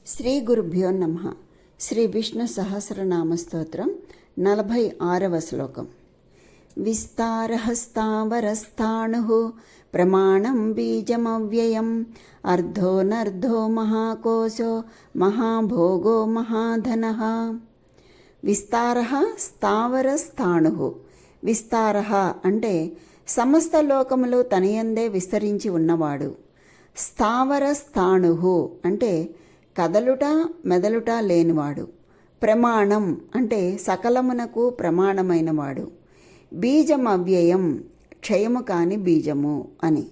శ్రీ గురుభ్యో నమః. శ్రీ విష్ణు సహస్రనామ స్తోత్రం 46వ శ్లోకం. విస్తారహస్తావరస్థాణు ప్రమాణం బీజమవ్యయం అర్ధోనర్ధో మహాకోశో మహాభోగో మహాధనః. విస్తారః స్థావరస్థాణు. విస్తారః అంటే సమస్త లోకములు తనయందే విస్తరించి ఉన్నవాడు. స్థావరస్థాణు అంటే కదలుట మెదలుట లేనివాడు. ప్రమాణం అంటే సకలమునకు ప్రమాణమైనవాడు. బీజమవ్యయం క్షయము కాని బీజము అని.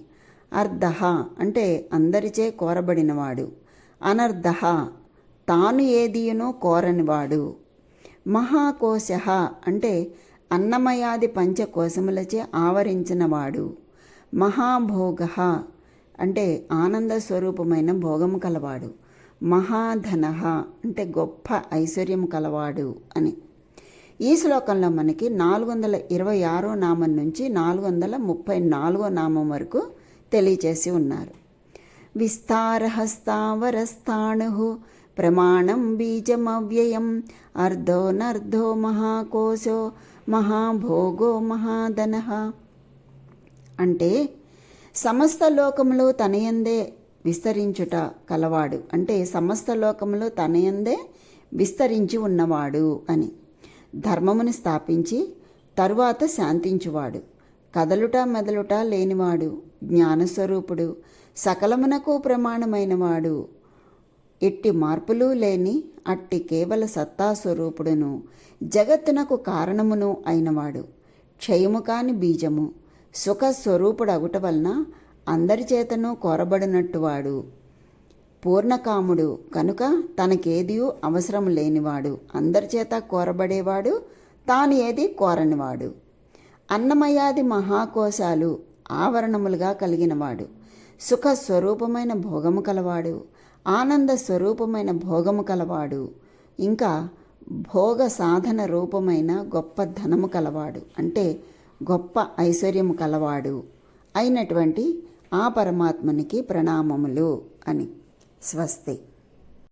అర్ధః అంటే అందరిచే కోరబడినవాడు. అనర్ధః తాను ఏదియునూ కోరనివాడు. మహాకోశః అంటే అన్నమయాది పంచకోశములచే ఆవరించినవాడు. మహాభోగః అంటే ఆనంద స్వరూపమైన భోగము కలవాడు. మహాధనః అంటే గొప్ప ఐశ్వర్యం కలవాడు అని. ఈ శ్లోకంలో మనకి 426వ నామం నుంచి 434వ నామం వరకు తెలియచేసి ఉన్నారు. విస్తారహస్తావరస్థాణు ప్రమాణం బీజమవ్యయం అర్ధోనర్ధో మహాకోశో మహాభోగో మహాధనః. అంటే సమస్త లోకములు తనయందే విస్తరించుట కలవాడు. అంటే సమస్త లోకములు తనయందే విస్తరించి ఉన్నవాడు అని. ధర్మమును స్థాపించి తరువాత శాంతించువాడు. కదలుట మెదలుట లేనివాడు. జ్ఞానస్వరూపుడు. సకలమునకు ప్రమాణమైనవాడు. ఎట్టి మార్పులు లేని అట్టి కేవల సత్తాస్వరూపుడును జగత్తునకు కారణమును అయినవాడు. క్షయము కాని బీజము. సుఖస్వరూపుడు అగుట వలన అందరి చేతను కోరబడినట్టువాడు. పూర్ణకాముడు కనుక తనకేదియూ అవసరం లేనివాడు. అందరిచేత కోరబడేవాడు. తాను ఏది కోరనివాడు. అన్నమయాది మహాకోశాలు ఆవరణములుగా కలిగినవాడు. సుఖస్వరూపమైన భోగము కలవాడు. ఆనంద స్వరూపమైన భోగము కలవాడు. ఇంకా భోగ సాధన రూపమైన గొప్ప ధనము కలవాడు. అంటే గొప్ప ఐశ్వర్యము కలవాడు అయినటువంటి ఆ పరమాత్మనికి ప్రణామములు అని. స్వస్తి.